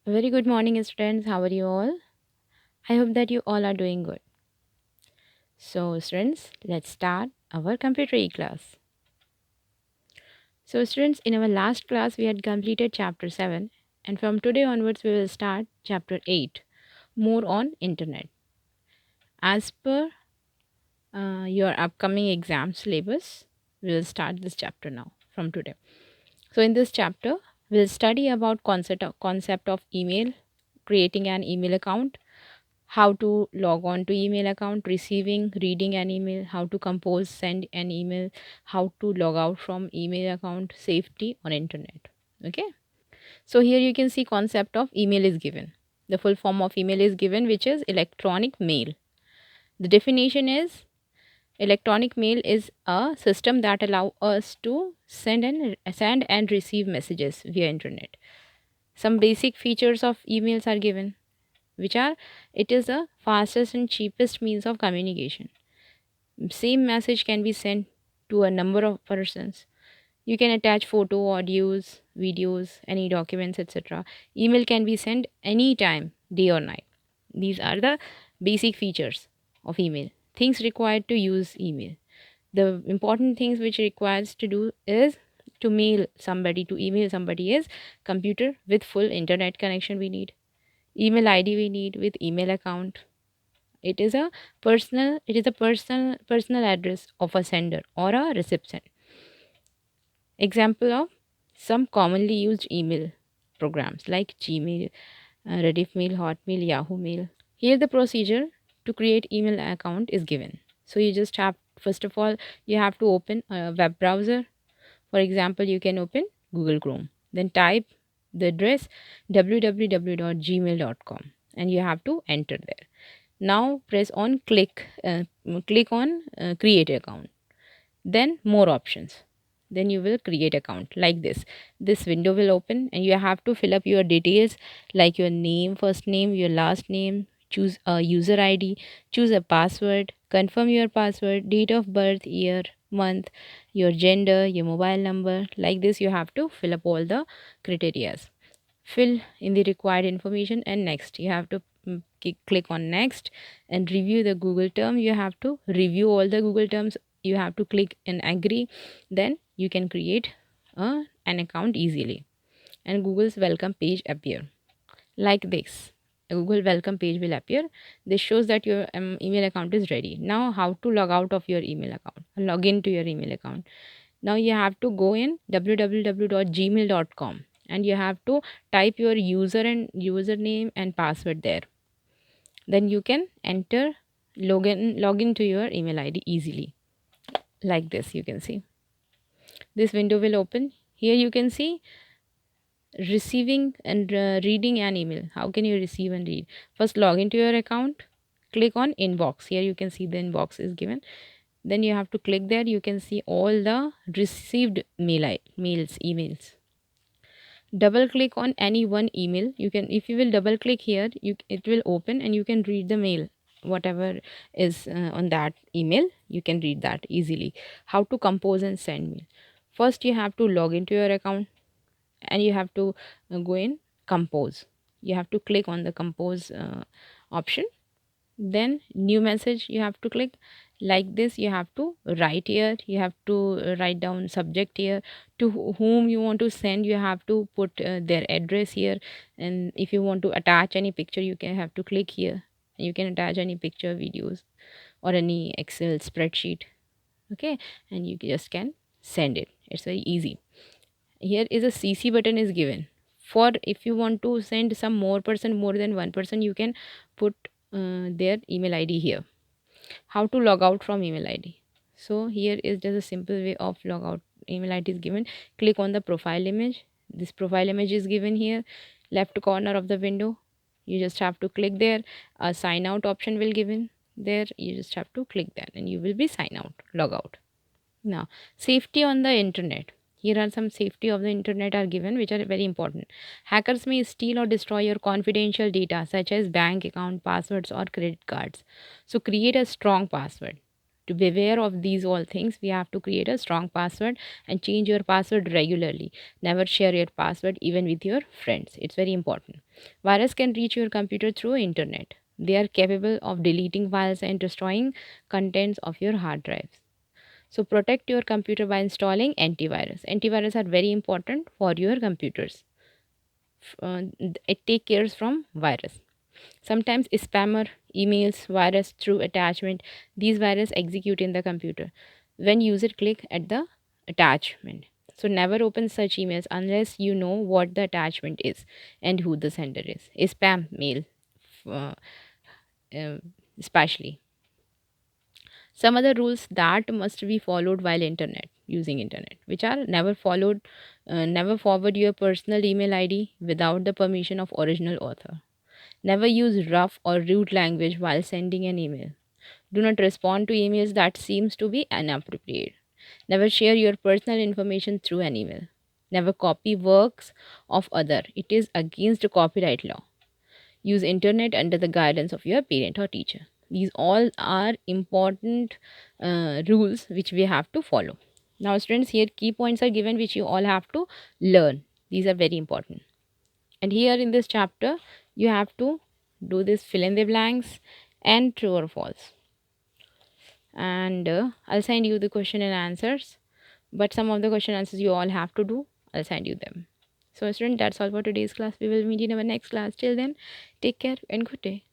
Very good morning, students. How are you all? I hope that you all are doing good. So, students, let's start our computer e class. So, students, in our last class, we had completed chapter 7, and from today onwards, we will start chapter 8, more on internet. As per your upcoming exam syllabus, we will start this chapter now from today. So, in this chapter, we'll study about concept of email, creating an email account, how to log on to email account, receiving, reading an email, how to compose, send an email, how to log out from email account, safety on internet. Okay. So here you can see concept of email is given. The full form of email is given, which is electronic mail. The definition is electronic mail is a system that allow us to send and receive messages via internet. Some basic features of emails are given, which are it is the fastest and cheapest means of communication. Same message can be sent to a number of persons. You can attach photo, audios, videos, any documents, etc. Email can be sent anytime, day or night. These are the basic features of email. Things required to use email. The important things which requires to do is to mail somebody, to email somebody is computer with full internet connection we need, email id we need with email account. It is a personal address of a sender or a recipient. Example of some commonly used email programs like Gmail, Rediffmail, Hotmail, Yahoo Mail. Here the procedure to create email account is given. So you just have, first of all, you have to open a web browser. For example, you can open Google Chrome. Then type the address www.gmail.com and you have to enter there. Now press on click on create account. Then more options. Then you will create account like this. This window will open and you have to fill up your details like your name, first name, your last name, choose a user ID, choose a password, confirm your password, date of birth, year, month, your gender, your mobile number. Like this you have to fill up all the criterias. Fill in the required information and next. You have to click on next and review the Google term. You have to review all the Google terms. You have to click and agree. Then you can create an account easily and Google's welcome page appear like this. A Google welcome page will appear. This shows that your email account is ready. Now how to log out of your email account, log into your email account. Now you have to go in www.gmail.com and you have to type your username and password there. Then you can enter login to your email ID easily. Like this you can see. This window will open. Here you can see receiving and reading an email. How can you receive and read? First log into your account, click on inbox. Here you can see the inbox is given. Then you have to click there. You can see all the received mails, emails. Double click on any one email. You can, if you will double click here, it will open and you can read the mail. Whatever is on that email, you can read that easily. How to compose and send mail. First you have to log into your account and you have to go in compose. You have to click on the compose option. Then new message you have to click. Like this you have to write here. You have to write down subject here, to whom you want to send. You have to put their address here, and if you want to attach any picture you can have to click here. You can attach any picture, videos, or any Excel spreadsheet. Okay, and you just can send it. It's very easy. Here is a CC button is given. For if you want to send some more person, more than one person, you can put their email ID here. How to log out from email ID. So here is just a simple way of log out. Email ID is given. Click on the profile image. This profile image is given here, left corner of the window. You just have to click there. A sign out option will given there. You just have to click that and you will be sign out, log out. Now, safety on the internet. Here are some safety of the internet are given, which are very important. Hackers may steal or destroy your confidential data such as bank account, passwords, or credit cards. So create a strong password. to beware of these all things, we have to create a strong password and change your password regularly. Never share your password even with your friends. It's very important. Virus can reach your computer through internet. They are capable of deleting files and destroying contents of your hard drives. So protect your computer by installing antivirus. Antivirus are very important for your computers. It take cares from virus. Sometimes spammer emails virus through attachment. These virus execute in the computer when user click at the attachment. So never open such emails unless you know what the attachment is and who the sender is. A spam mail, uh, uh, especially. Some other rules that must be followed while internet using internet, which are never followed, never forward your personal email ID without the permission of original author. Never use rough or rude language while sending an email. Do not respond to emails that seems to be inappropriate. Never share your personal information through an email. Never copy works of other. It is against the copyright law. Use internet under the guidance of your parent or teacher. These all are important rules which we have to follow. Now students, here key points are given which you all have to learn. These are very important. And here in this chapter, you have to do this fill in the blanks and true or false. And I'll send you the question and answers. But some of the question answers you all have to do. I'll send you them. So student, that's all for today's class. We will meet in our next class. Till then, take care and good day.